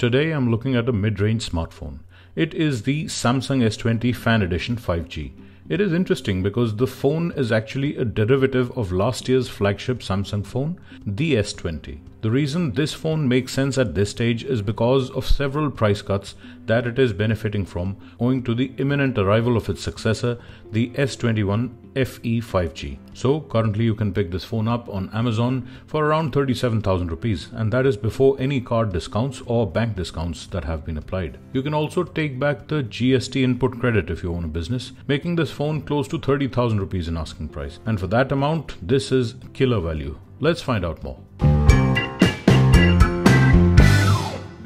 Today I'm looking at a mid-range smartphone. It is the Samsung S20 Fan Edition 5G. It is interesting because the phone is actually a derivative of last year's flagship Samsung phone, the S20. The reason this phone makes sense at this stage is because of several price cuts that it is benefiting from owing to the imminent arrival of its successor, the S21 FE 5G. So currently you can pick this phone up on Amazon for around 37,000 rupees, and that is before any card discounts or bank discounts that have been applied. You can also take back the GST input credit if you own a business, making this phone close to 30,000 rupees in asking price. And for that amount, this is killer value. Let's find out more.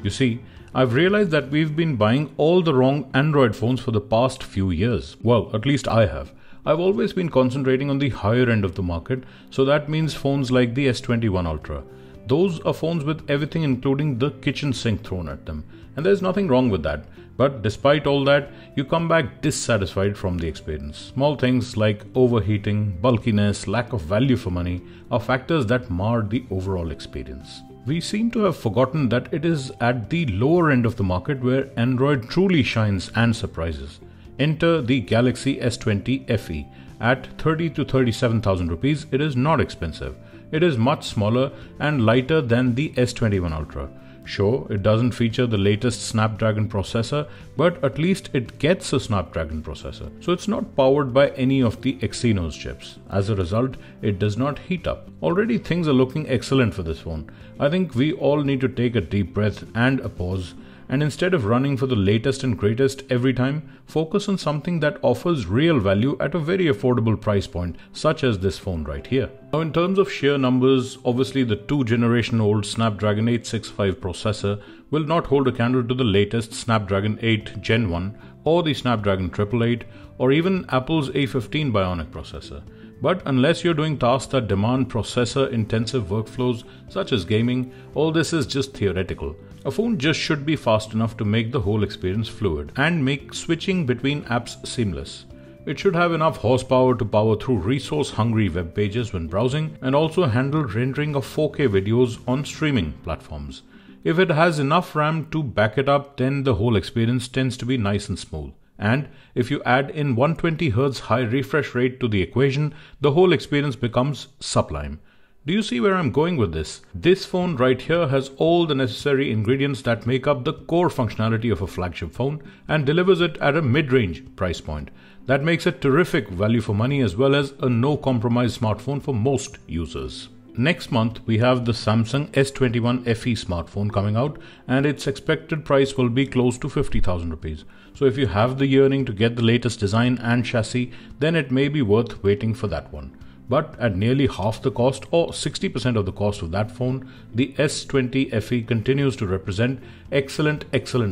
You see, I've realized that we've been buying all the wrong Android phones for the past few years. Well, at least I have. I've always been concentrating on the higher end of the market, so that means phones like the S21 Ultra. Those are phones with everything including the kitchen sink thrown at them. And there's nothing wrong with that. But despite all that, you come back dissatisfied from the experience. Small things like overheating, bulkiness, lack of value for money are factors that mar the overall experience. We seem to have forgotten that it is at the lower end of the market where Android truly shines and surprises. Enter the Galaxy S20 FE. At 30 to 37,000 rupees, it is not expensive. It is much smaller and lighter than the S21 Ultra. Sure, it doesn't feature the latest Snapdragon processor, but at least it gets a Snapdragon processor. So it's not powered by any of the Exynos chips. As a result, it does not heat up. Already things are looking excellent for this phone. I think we all need to take a deep breath and a pause, and instead of running for the latest and greatest every time, focus on something that offers real value at a very affordable price point, such as this phone right here. Now in terms of sheer numbers, obviously the 2-generation-old Snapdragon 865 processor will not hold a candle to the latest Snapdragon 8 Gen 1 or the Snapdragon 888 or even Apple's A15 Bionic processor. But unless you're doing tasks that demand processor-intensive workflows such as gaming, all this is just theoretical. A phone just should be fast enough to make the whole experience fluid and make switching between apps seamless. It should have enough horsepower to power through resource-hungry web pages when browsing and also handle rendering of 4K videos on streaming platforms. If it has enough RAM to back it up, then the whole experience tends to be nice and smooth. And if you add in 120Hz high refresh rate to the equation, the whole experience becomes sublime. Do you see where I'm going with this? This phone right here has all the necessary ingredients that make up the core functionality of a flagship phone and delivers it at a mid-range price point. That makes it terrific value for money as well as a no-compromise smartphone for most users. Next month, we have the Samsung S21 FE smartphone coming out, and its expected price will be close to 50,000 rupees. So if you have the yearning to get the latest design and chassis, then it may be worth waiting for that one. But at nearly half the cost or 60% of the cost of that phone, the S20 FE continues to represent excellent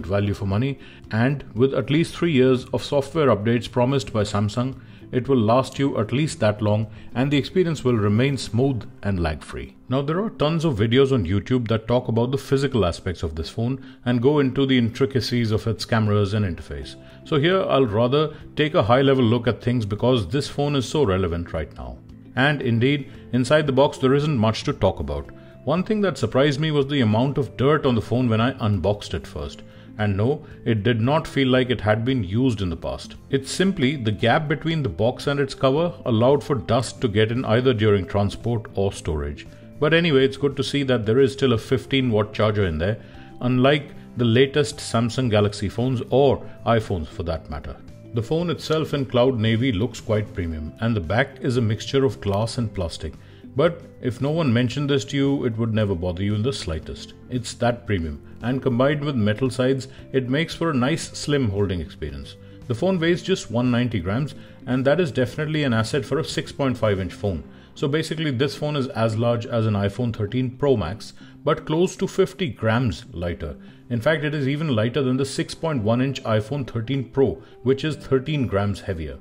value for money, and with at least 3 years of software updates promised by Samsung, it will last you at least that long and the experience will remain smooth and lag-free. Now there are tons of videos on YouTube that talk about the physical aspects of this phone and go into the intricacies of its cameras and interface. So here I'll rather take a high-level look at things because this phone is so relevant right now. And indeed, inside the box there isn't much to talk about. One thing that surprised me was the amount of dirt on the phone when I unboxed it first. And no, it did not feel like it had been used in the past. It's simply the gap between the box and its cover allowed for dust to get in either during transport or storage. But anyway, it's good to see that there is still a 15-watt charger in there, unlike the latest Samsung Galaxy phones or iPhones for that matter. The phone itself in cloud navy looks quite premium, and the back is a mixture of glass and plastic. But if no one mentioned this to you, it would never bother you in the slightest. It's that premium, and combined with metal sides, it makes for a nice slim holding experience. The phone weighs just 190 grams, and that is definitely an asset for a 6.5-inch phone. So basically this phone is as large as an iPhone 13 Pro Max, but close to 50 grams lighter. In fact, it is even lighter than the 6.1-inch iPhone 13 Pro, which is 13 grams heavier.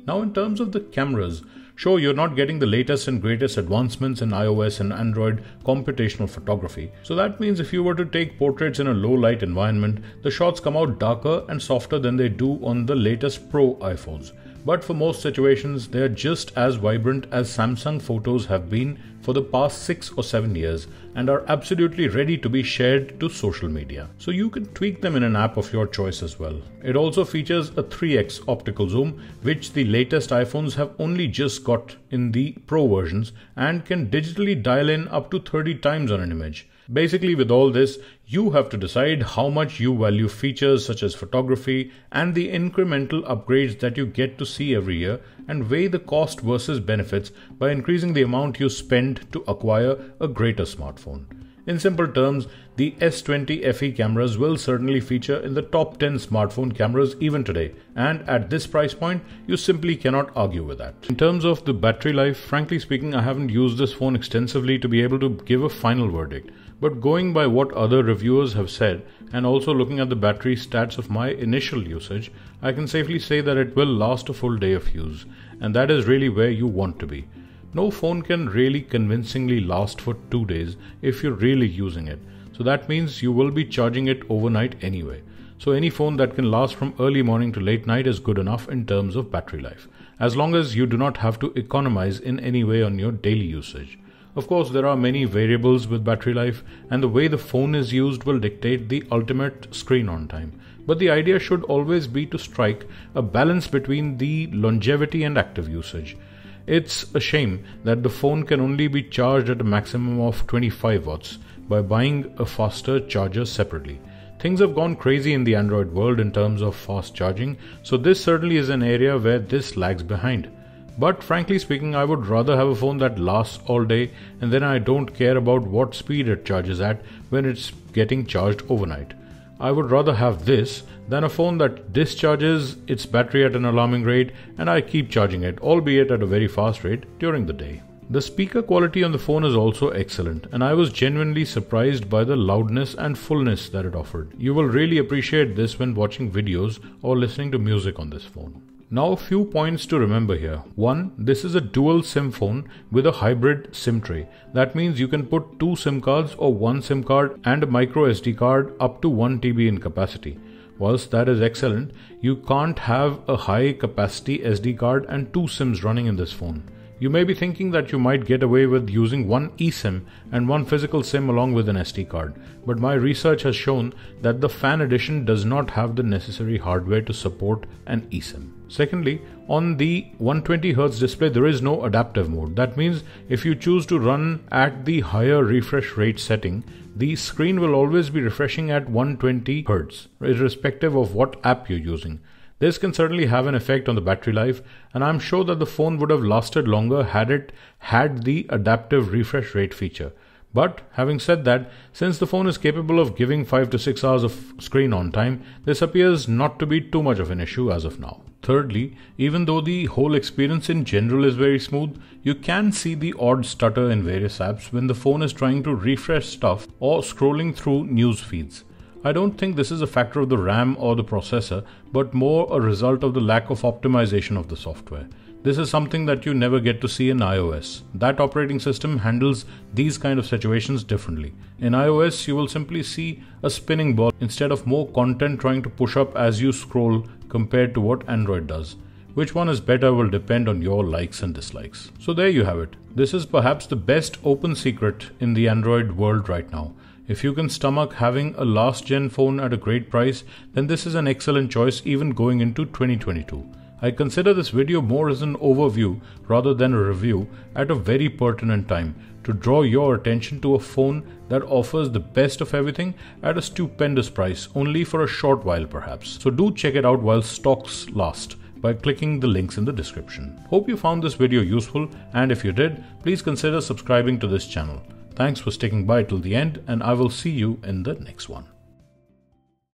Now in terms of the cameras, sure, you're not getting the latest and greatest advancements in iOS and Android computational photography. So that means if you were to take portraits in a low light environment, the shots come out darker and softer than they do on the latest Pro iPhones. But for most situations, they are just as vibrant as Samsung photos have been for the past 6 or 7 years and are absolutely ready to be shared to social media. So you can tweak them in an app of your choice as well. It also features a 3x optical zoom, which the latest iPhones have only just got in the Pro versions, and can digitally dial in up to 30 times on an image. Basically, with all this, you have to decide how much you value features such as photography and the incremental upgrades that you get to see every year, and weigh the cost versus benefits by increasing the amount you spend to acquire a greater smartphone. In simple terms, the S20 FE cameras will certainly feature in the top 10 smartphone cameras even today, and at this price point, you simply cannot argue with that. In terms of the battery life, frankly speaking, I haven't used this phone extensively to be able to give a final verdict. But going by what other reviewers have said, and also looking at the battery stats of my initial usage, I can safely say that it will last a full day of use, and that is really where you want to be. No phone can really convincingly last for 2 days if you're really using it. So that means you will be charging it overnight anyway. So any phone that can last from early morning to late night is good enough in terms of battery life, as long as you do not have to economize in any way on your daily usage. Of course, there are many variables with battery life, and the way the phone is used will dictate the ultimate screen on time. But the idea should always be to strike a balance between the longevity and active usage. It's a shame that the phone can only be charged at a maximum of 25 watts by buying a faster charger separately. Things have gone crazy in the Android world in terms of fast charging, so this certainly is an area where this lags behind. But frankly speaking, I would rather have a phone that lasts all day, and then I don't care about what speed it charges at when it's getting charged overnight. I would rather have this than a phone that discharges its battery at an alarming rate and I keep charging it, albeit at a very fast rate, during the day. The speaker quality on the phone is also excellent, and I was genuinely surprised by the loudness and fullness that it offered. You will really appreciate this when watching videos or listening to music on this phone. Now, a few points to remember here. 1. This is a dual SIM phone with a hybrid SIM tray. That means you can put 2 SIM cards or 1 SIM card and a micro SD card up to 1 TB in capacity. Whilst that is excellent, you can't have a high capacity SD card and 2 SIMs running in this phone. You may be thinking that you might get away with using 1 eSIM and 1 physical SIM along with an SD card, but my research has shown that the Fan Edition does not have the necessary hardware to support an eSIM. Secondly, on the 120Hz display there is no adaptive mode. That means if you choose to run at the higher refresh rate setting, the screen will always be refreshing at 120Hz, irrespective of what app you're using. This can certainly have an effect on the battery life, and I'm sure that the phone would have lasted longer had it had the adaptive refresh rate feature. But having said that, since the phone is capable of giving 5 to 6 hours of screen on time, this appears not to be too much of an issue as of now. Thirdly, even though the whole experience in general is very smooth, you can see the odd stutter in various apps when the phone is trying to refresh stuff or scrolling through news feeds. I don't think this is a factor of the RAM or the processor, but more a result of the lack of optimization of the software. This is something that you never get to see in iOS. That operating system handles these kind of situations differently. In iOS, you will simply see a spinning ball instead of more content trying to push up as you scroll compared to what Android does. Which one is better will depend on your likes and dislikes. So there you have it. This is perhaps the best open secret in the Android world right now. If you can stomach having a last gen phone at a great price, then this is an excellent choice even going into 2022. I consider this video more as an overview rather than a review at a very pertinent time to draw your attention to a phone that offers the best of everything at a stupendous price, only for a short while perhaps. So do check it out while stocks last by clicking the links in the description. Hope you found this video useful, and if you did, please consider subscribing to this channel. Thanks for sticking by till the end, and I will see you in the next one.